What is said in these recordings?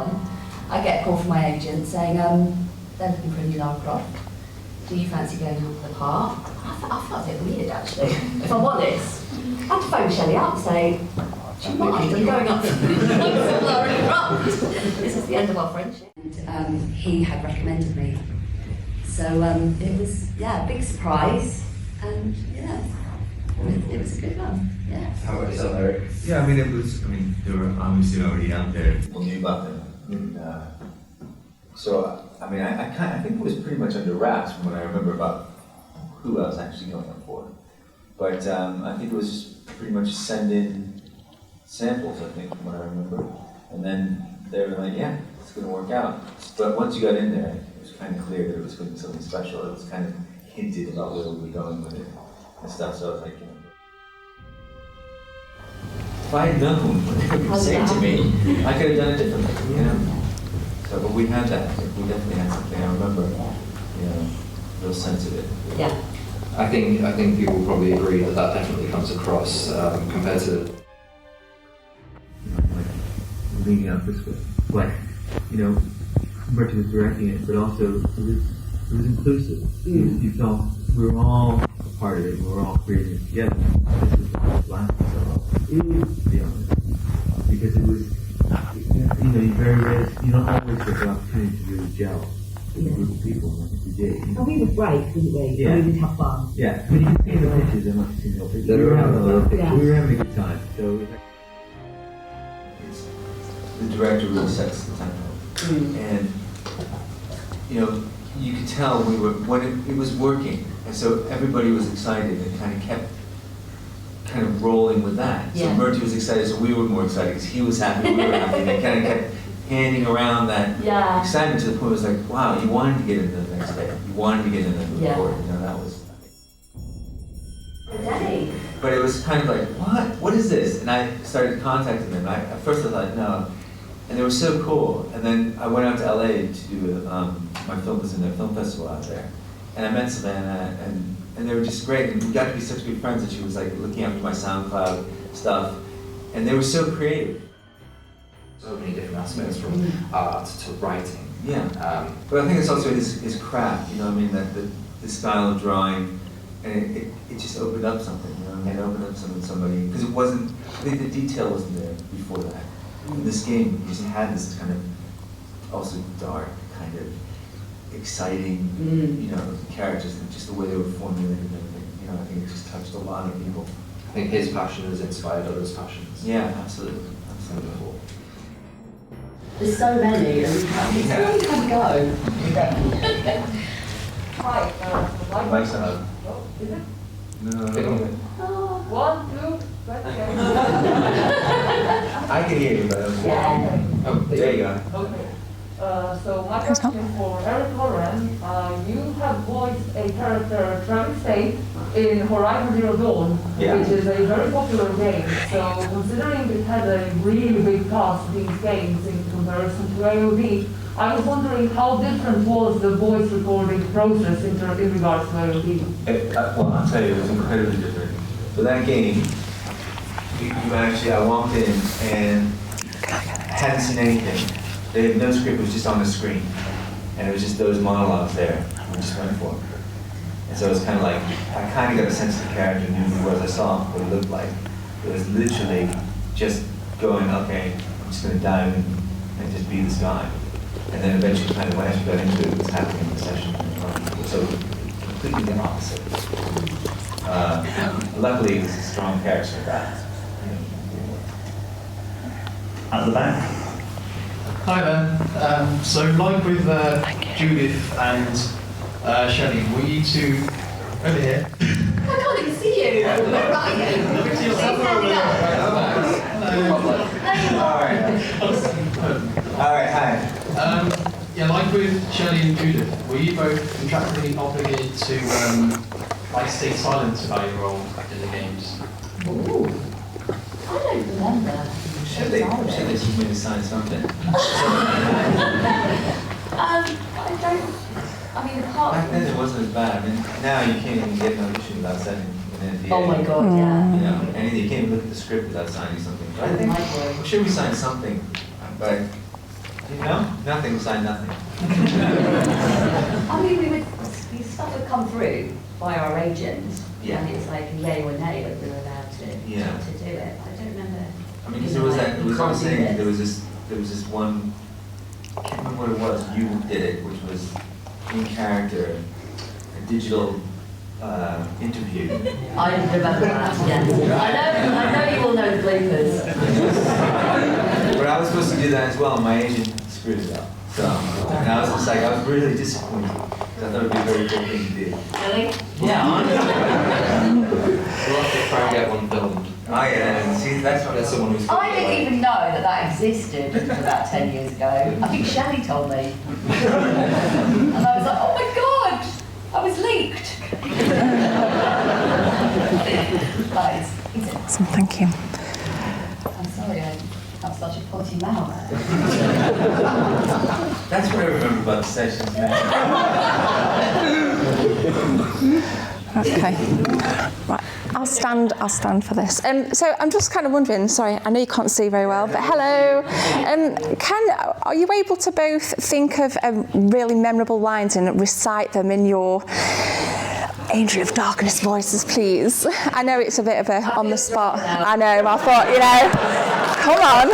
on, I get a call from my agent saying, they're looking for a new Lara Croft. Do you fancy going out for the part? I felt a bit weird, actually. If I'm honest, I had to phone Shelley up and say, do you mind? I'm going up for Lara Croft. This is the end of our friendship. And he had recommended me. So it was, yeah, a big surprise. And yeah, it was a good one. Yeah. How about yourself, Eric? Yeah, they were obviously already out there. People knew about them. And, I think it was pretty much under wraps from what I remember about who I was actually going up for. But I think it was just pretty much send in samples, I think, from what I remember. And then they were like, yeah, it's going to work out. But once you got in there, it was kind of clear that it was going to be something special. It was kind of hinted about where we were going with it and stuff. So I was like, if I had known what they were saying to me, I could have done it differently, you know? So, but we had that. We definitely had something. I remember, real sense of it. Yeah. I think people probably agree that definitely comes across compared to. Like leaning out this way, like Kurtis was directing it, but also it was inclusive. You felt we were all a part of it. We were all creating it together. This is what was lasting so long, to be honest, because it was. You very rarely, you don't always get the opportunity to really gel with a group of people like we did. And we would break, didn't we? Yeah. And we would have fun. Yeah, but you can see in the pictures, I must have seen the pictures. We were having a good time. So the director really sets the tempo, and you could tell when it was working, and so everybody was excited and kind of kept rolling with that. So Murty was excited, so we were more excited because he was happy, we were happy, and it kind of kept handing around that excitement to the point it was like, wow, you wanted to get into the next day. You wanted to get into the recording. That was. But it was kind of like, what is this? And I started contacting them. At first I thought, no. And they were so cool. And then I went out to LA to do, my film was in a film festival out there. And I met Savannah, and they were just great. And we got to be such good friends that she was like looking after my SoundCloud stuff. And they were so creative. So many different aspects from art to writing. Yeah. But I think it's also his craft, that the style of drawing. And it just opened up something, It opened up something somebody, because it wasn't, I think the detail wasn't there before that. In this game, you just had this kind of, also dark, kind of exciting, characters, and just the way they were formulated and everything. I think it just touched a lot of people. I think his passion has inspired others' passions. Yeah, absolutely. There's so many, and where do we go? Hi, Mike's on. Is it? No. 1, 2, I can hear you, but oh, there you go. Okay. So my question is for Eric Loren. You have voiced a character, Travis Tate, in Horizon Zero Dawn, which is a very popular game. So considering it had a really big cast, these games, in comparison to AOD, I was wondering how different was the voice recording process in regards to AOD? Well, I'll tell you, it was incredibly different. For that game, I walked in and hadn't seen anything. They had no script, it was just on the screen. And it was just those monologues there. We just went for it. And so it was kind of like, I kind of got a sense of the character, knew who he was, I saw what he looked like. It was literally just going, okay, I'm just going to dive in and just be this guy. And then eventually, kind of, when I got into it, was happening in the session. So completely the opposite. Luckily, it was a strong character for that. At the back. Hi there. So, like with Judith and Shelley, were you two over here? I can't even see you. Where are you? All right, hi. Like with Shelley and Judith, were you both contractually obligated to stay silent about your role in the games? Ooh. I don't remember. Should they just made us sign something? Back then it wasn't as bad. Now you can't even get an audition without signing an NDA. Oh my god, yeah. Anything, you can't even look at the script without signing something. But I think, I'm sure we signed something, but No, nothing, we signed nothing. I mean, stuff would come through by our agent, Yeah. and it's like yay or nay whether we were allowed to do it. I don't remember. I mean, because there was that, it was I was saying, there was this one, I can't remember what it was, you did it, which was in character, a digital interview. I remember that, yes. I know you all know the bloopers. But I was supposed to do that as well, and my agent screwed it up. So, and I was just like, I was really disappointed, because I thought it would be a very cool thing to do. Really? Yeah, honestly. We'll have to try and get one filmed. Oh yeah, and see, that's someone who's. I didn't even know that existed until about 10 years ago. I think Shelley told me. And I was like, oh my God, I was leaked. Awesome, thank you. I'm sorry, I have such a potty mouth. That's what I remember about the sessions now. Okay. Right. I'll stand for this. So I'm just kind of wondering, sorry, I know you can't see very well, but hello. Are you able to both think of really memorable lines and recite them in your Angel of Darkness voices, please? I know it's a bit of a on the spot. I know, I thought, come on.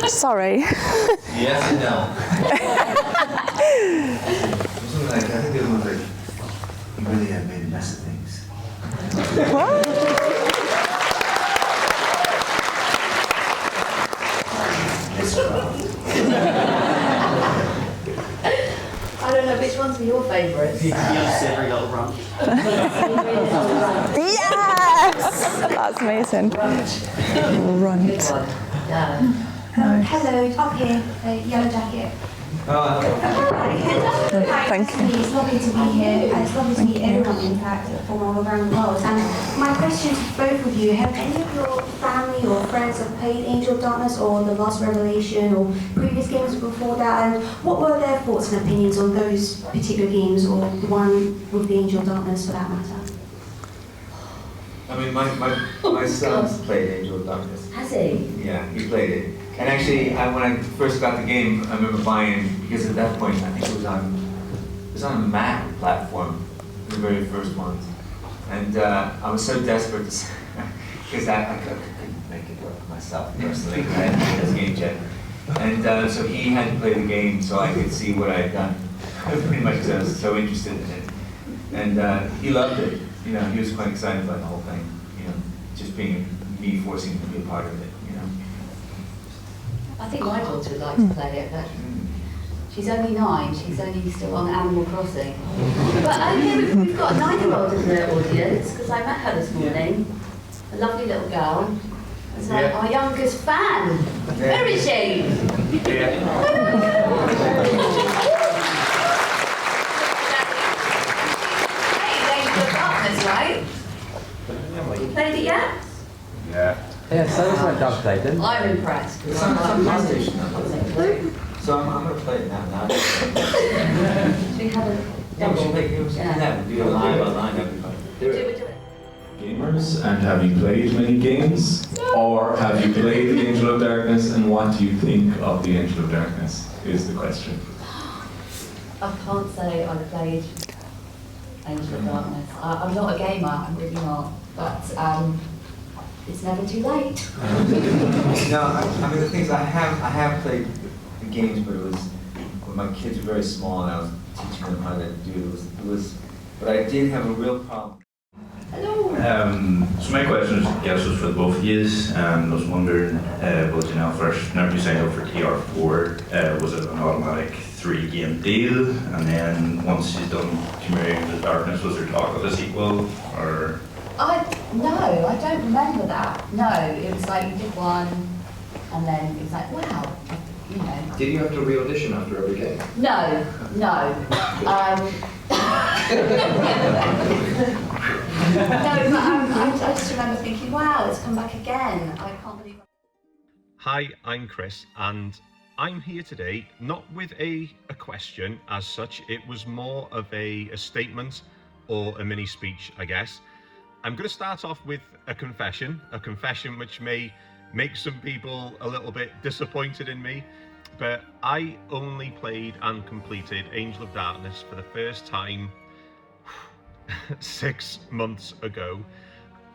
Sorry. Yes and no. Something like, I think the other one's like, you really have made a mess of things. What? I don't know, which ones were your favourites? Every little run. Yes! That's amazing. Runt. Yeah. Hello, up here, Yellow Jacket. Oh, Hi, Thank nice to meet you. It's lovely to be here. It's lovely to meet everyone, in fact, from all around the world. And my question to both of you, have any of your family or friends have played Angel of Darkness or The Last Revelation or previous games before that? And what were their thoughts and opinions on those particular games or the one with the Angel of Darkness for that matter? I mean, my son's played Angel of Darkness. Has he? Yeah, he played it. And actually, when I first got the game, I remember buying, because at that point, I think it was on a Mac platform, the very first ones. And I was so desperate to, because I couldn't make it work myself personally. I hadn't played this game yet. And so he had to play the game so I could see what I had done. Pretty much because I was so interested in it. And he loved it. He was quite excited about the whole thing. Just being me forcing him to be a part of it. I think my daughter would like to play it, but she's only 9. She's only still on Animal Crossing. But we've got a 9-year-old in the audience, because I met her this morning. A lovely little girl. It's like our youngest fan. Where is she? Right? You played it yet? Yeah. Yeah, so that's my dog played, didn't I'm impressed. It's on PlayStation now. So I'm going to play it now. Do we have a Yeah, we should make that. We do it live online, that'd be fun. Do it. Gamers, and have you played many games? Or have you played the Angel of Darkness, and what do you think of the Angel of Darkness, is the question. I can't say I played Angel of Darkness. I'm not a gamer, I'm really not. But it's never too late. No, I mean the things I have played the games, but it was when my kids were very small and I was teaching them how to do it. But I did have a real problem. Hello. So my question, I guess, was for both of you. I was wondering, well, Jonell, first, whenever you signed up for TR4, was it an automatic 3-game deal? And then once you've done Community of the Darkness, was there talk of a sequel, or? No, I don't remember that. No, it was like you did one, and then it was like, wow, Did you have to re-audition after every game? No. No, but I just remember thinking, wow, it's come back again. I can't believe it. Hi, I'm Chris, and I'm here today not with a question as such. It was more of a statement or a mini speech, I guess. I'm going to start off with a confession which may make some people a little bit disappointed in me, but I only played and completed Angel of Darkness for the first time 6 months ago.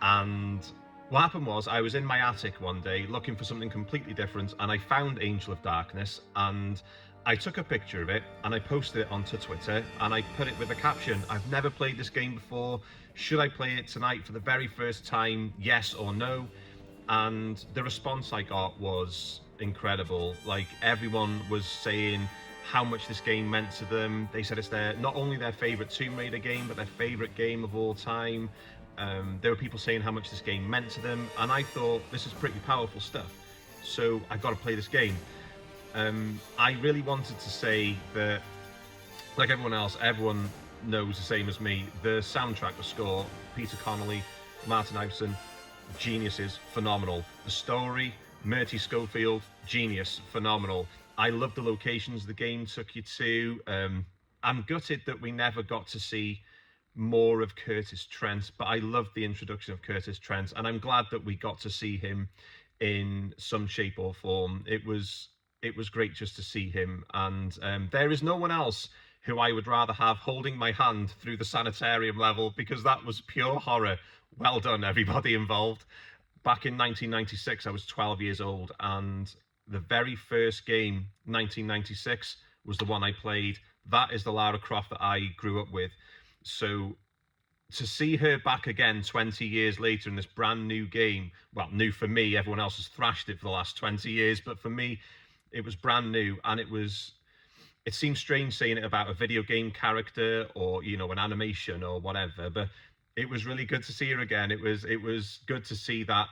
And what happened was, I was in my attic one day looking for something completely different, and I found Angel of Darkness, and I took a picture of it and I posted it onto Twitter, and I put it with a caption: I've never played this game before, should I play it tonight for the very first time, yes or no? And the response I got was incredible. Like, everyone was saying how much this game meant to them. They said it's not only their favourite Tomb Raider game, but their favourite game of all time. There were people saying how much this game meant to them, and I thought, this is pretty powerful stuff, so I got to play this game. I really wanted to say that, like everyone else, everyone knows the same as me, the soundtrack, the score, Peter Connolly, Martin Iveson, geniuses, phenomenal. The story, Murty Schofield, genius, phenomenal. I love the locations the game took you to. I'm gutted that we never got to see more of Kurtis Trent, but I loved the introduction of Kurtis Trent, and I'm glad that we got to see him in some shape or form. It was great just to see him, and there is no one else who I would rather have holding my hand through the sanitarium level, because that was pure horror. Well done, everybody involved. Back in 1996, I was 12 years old, and the very first game, 1996, was the one I played. That is the Lara Croft that I grew up with. So to see her back again 20 years later in this brand new game, well, new for me, everyone else has thrashed it for the last 20 years, but for me, it was brand new, and it seems strange saying it about a video game character or, you know, an animation or whatever, but it was really good to see her again. It was good to see that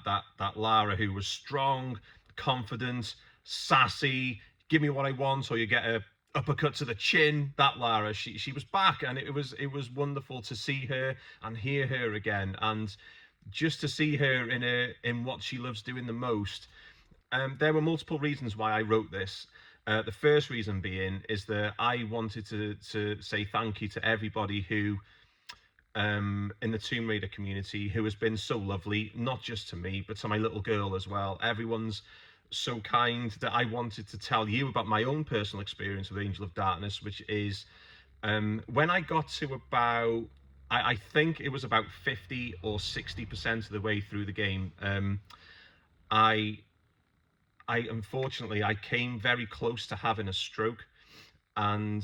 Lara who was strong, confident, sassy, give me what I want or you get a uppercut to the chin. That Lara, she was back, and it was wonderful to see her and hear her again, and just to see her in what she loves doing the most. There were multiple reasons why I wrote this. The first reason being is that I wanted to say thank you to everybody who, in the Tomb Raider community, who has been so lovely, not just to me, but to my little girl as well. Everyone's so kind that I wanted to tell you about my own personal experience with Angel of Darkness, which is when I got to about, I think it was about 50 or 60% of the way through the game, I unfortunately, I came very close to having a stroke, and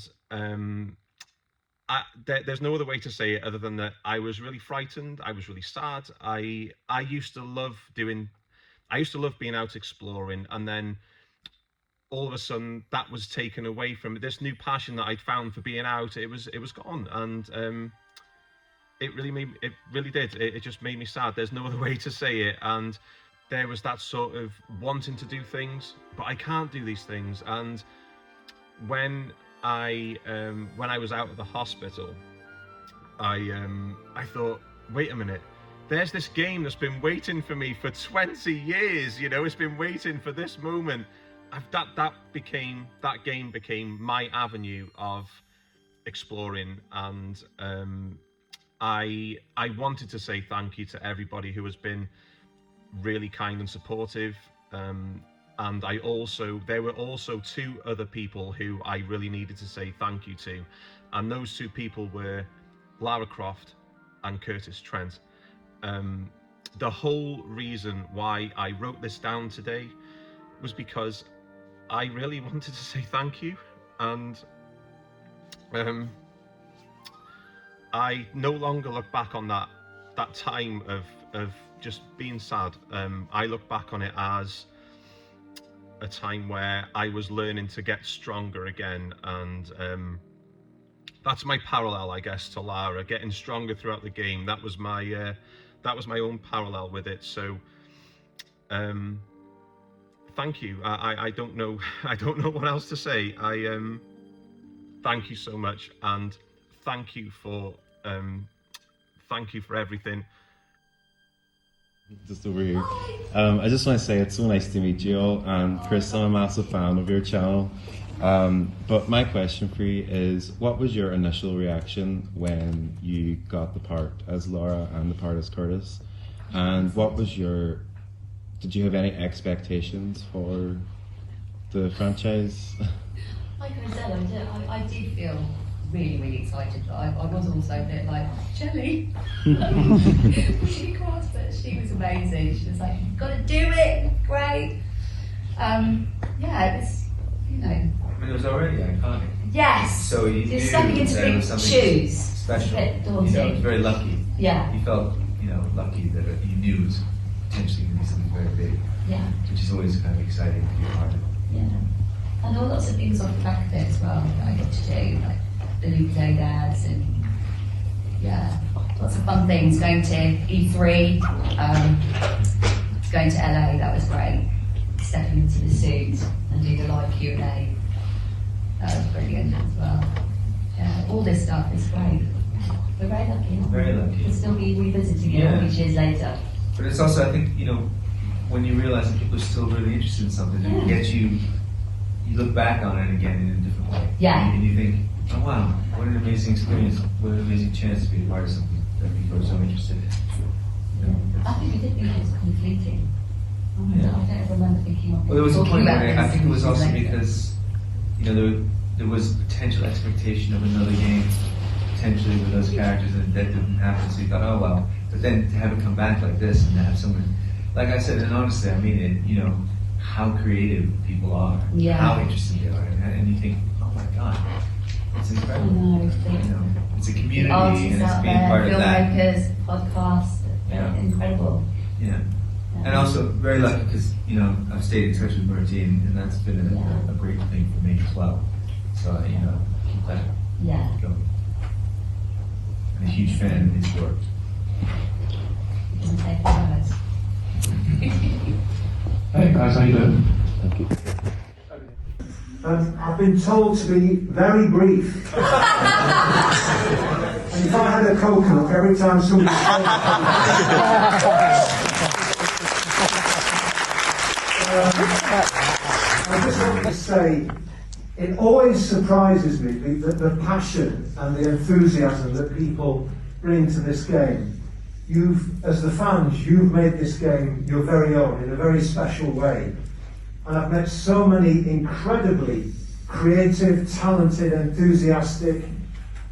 there's no other way to say it other than that I was really frightened. I was really sad. I used to love being out exploring, and then all of a sudden that was taken away from me. This new passion that I'd found for being out, it was gone, and it really did. It just made me sad. There's no other way to say it. And there was that sort of wanting to do things, but I can't do these things. And when I was out of the hospital, I thought, wait a minute, there's this game that's been waiting for me for 20 years, you know, it's been waiting for this moment. That game became my avenue of exploring, and I wanted to say thank you to everybody who has been really kind and supportive, and there were also 2 other people who I really needed to say thank you to, and those 2 people were Lara Croft and Kurtis Trent. The whole reason why I wrote this down today was because I really wanted to say thank you, and I no longer look back on that time of just being sad. I look back on it as a time where I was learning to get stronger again, and that's my parallel, I guess, to Lara, getting stronger throughout the game. That was my own parallel with it. So thank you. I don't know what else to say. Thank you so much, and thank you for everything. Just over here. I just want to say it's so nice to meet you all, and Chris, I'm a massive fan of your channel, But my question for you is, what was your initial reaction when you got the part as Lara and the part as Kurtis? And what was did you have any expectations for the franchise? Like I said, I did feel really, really excited, but I was also a bit like, Shelley, she crossed, but she was amazing. She was like, you've got to do it, great. Yeah, it was, you know. I mean, it was already iconic. Yes. So you You're knew stepping into that it big was something shoes. special. It's a bit You know, daunting. it was very lucky. Yeah. You felt, lucky that you knew it was potentially going to be something very big. Yeah. Which is always kind of exciting to be a part of. Yeah. And there were lots of things off the back of it as well that I got to do, like the Lupo dads and yeah, lots of fun things. Going to E3, going to LA, that was great. Stepping into the suit and do the live Q&A, that was brilliant as well. Yeah, all this stuff is great. We're very lucky. Very lucky. We'll still be revisiting it all these years later. But it's also, I think, when you realize that people are still really interested in something, it gets you look back on it again in a different way. Yeah. And you think, oh wow, what an amazing experience, what an amazing chance to be a part of something that people are so interested in. I think we did think it was kind of fleeting. I don't remember thinking of it. Well, there was a point where I think it was also later. because, there was potential expectation of another game, potentially with those characters, and that didn't happen, so you thought, oh well. But then to have it come back like this and to have someone, like I said, and honestly, I mean it, how creative people are, how interested they are, and you think, oh my God, it's incredible. It's a community, and it's being part of that. Filmmakers, podcasts, incredible. Yeah. And also very lucky because, I've stayed in touch with Bertie, and that's been a great thing for me as well. So, keep that going. I'm a huge fan of his work. Doesn't take words. Hey guys, how you doing? Thank you. I've been told to be very brief. And if I had a coconut every time somebody said I just wanted to say, it always surprises me the passion and the enthusiasm that people bring to this game. As the fans, you've made this game your very own in a very special way. And I've met so many incredibly creative, talented, enthusiastic,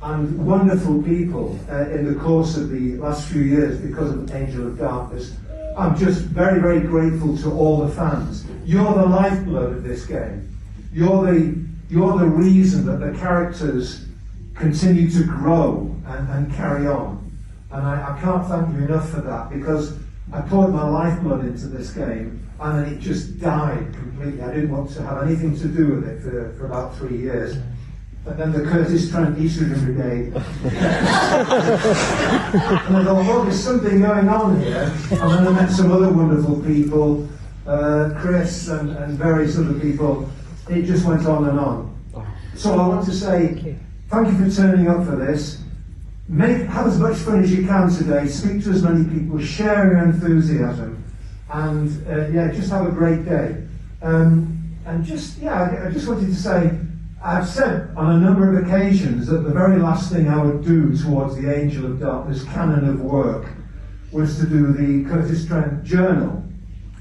and wonderful people in the course of the last few years because of Angel of Darkness. I'm just very, very grateful to all the fans. You're the lifeblood of this game. You're the reason that the characters continue to grow and carry on. And I can't thank you enough for that, because I poured my lifeblood into this game and then it just died completely. I didn't want to have anything to do with it for about 3 years. But then the Kurtis Trent Estrogen Brigade. And I thought, oh, there's something going on here. And then I met some other wonderful people, Chris and various other people. It just went on and on. So I want to say, thank you for turning up for this. Have as much fun as you can today, speak to as many people, share your enthusiasm, and just have a great day. I just wanted to say, I've said on a number of occasions that the very last thing I would do towards the Angel of Darkness canon of work was to do the Kurtis Trent journal.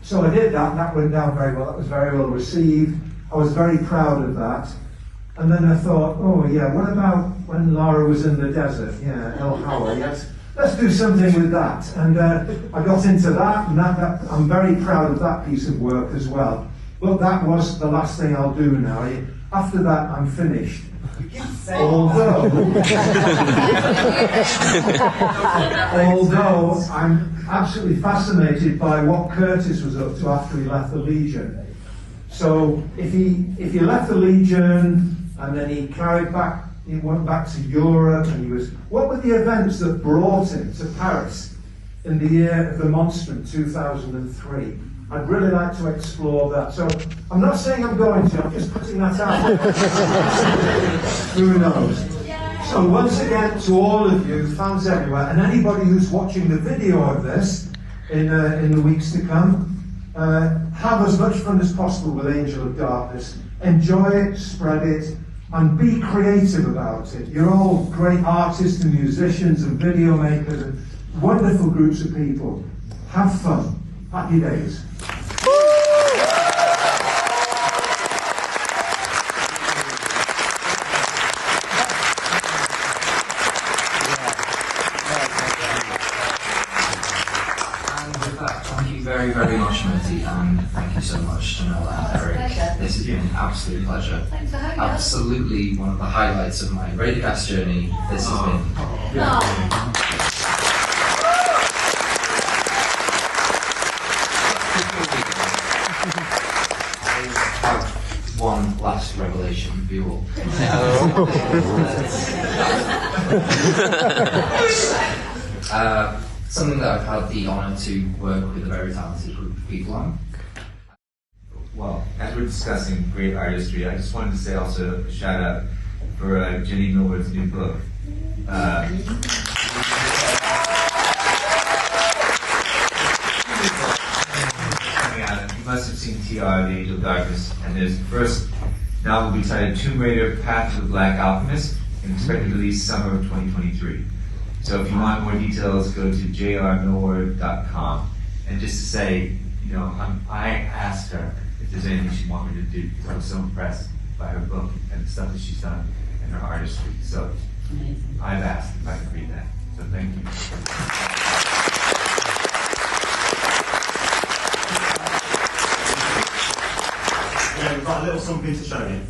So I did that, and that went down very well. That was very well received. I was very proud of that. And then I thought, oh yeah, what about when Lara was in the desert? Yeah, El Hawa, yes. Let's do something with that. And I got into that, and that I'm very proud of that piece of work as well. But that was the last thing I'll do now. After that, I'm finished. Although I'm absolutely fascinated by what Kurtis was up to after he left the Legion. So if he left the Legion and then he went back to Europe, and what were the events that brought him to Paris in the year of the Monstrum 2003? I'd really like to explore that. So I'm not saying I'm going to, I'm just putting that out. Who knows? So once again, to all of you, fans everywhere, and anybody who's watching the video of this in the weeks to come, have as much fun as possible with Angel of Darkness. Enjoy it, spread it, and be creative about it. You're all great artists and musicians and video makers and wonderful groups of people. Have fun. Happy days. Very, very much, Murty, and thank you so much, Jonell and Eric. This has been an absolute pleasure. Thanks for having us. Absolutely one of the highlights of my Radiocast journey. This has been. Oh. I have one last revelation for you all. Something that I've had the honour to work with a very talented group of people on. Well, as we're discussing great artistry, I just wanted to say also a shout out for Jenny Millward's new book. Coming out, you must have seen TR, The Angel of Darkness, and there's the first novel we titled Tomb Raider, Path to the Black Alchemist, and expected release summer of 2023. So if you want more details, go to jrmillward.com. And just to say, you know, I asked her if there's anything she wanted me to do because I was so impressed by her book and the stuff that she's done and her artistry. So I've asked if I could read that. So thank you. Yeah, we've got a little something to show you.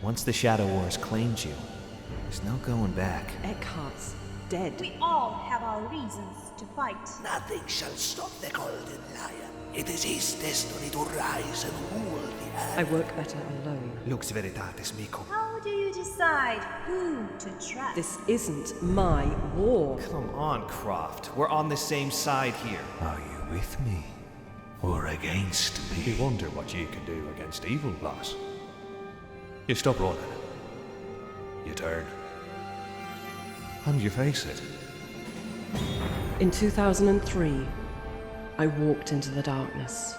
Once the Shadow Wars claimed you, there's no going back. Eckhart's dead. We all have our reasons to fight. Nothing shall stop the Golden Lion. It is his destiny to rise and rule the earth. I work better alone. Lux veritatis mecum. How do you decide who to trust? This isn't my war. Come on, Croft. We're on the same side here. Are you with me or against me? You wonder what you can do against evil, lass. You stop running. You turn. And you face it. In 2003, I walked into the darkness.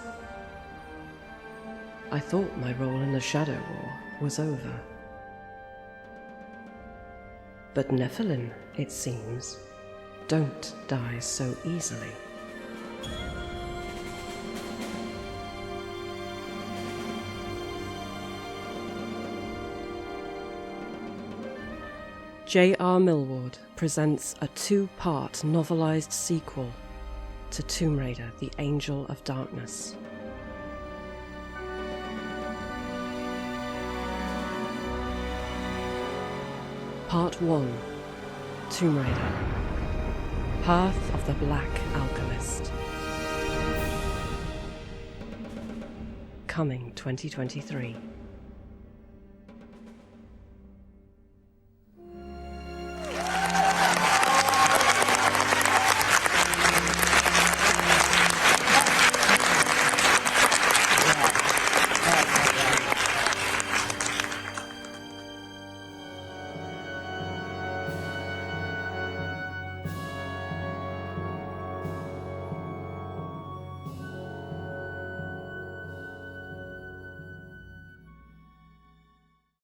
I thought my role in the Shadow War was over. But Nephilim, it seems, don't die so easily. J.R. Millward presents a two-part novelized sequel to Tomb Raider, The Angel of Darkness. Part 1, Tomb Raider, Path of the Black Alchemist. Coming 2023.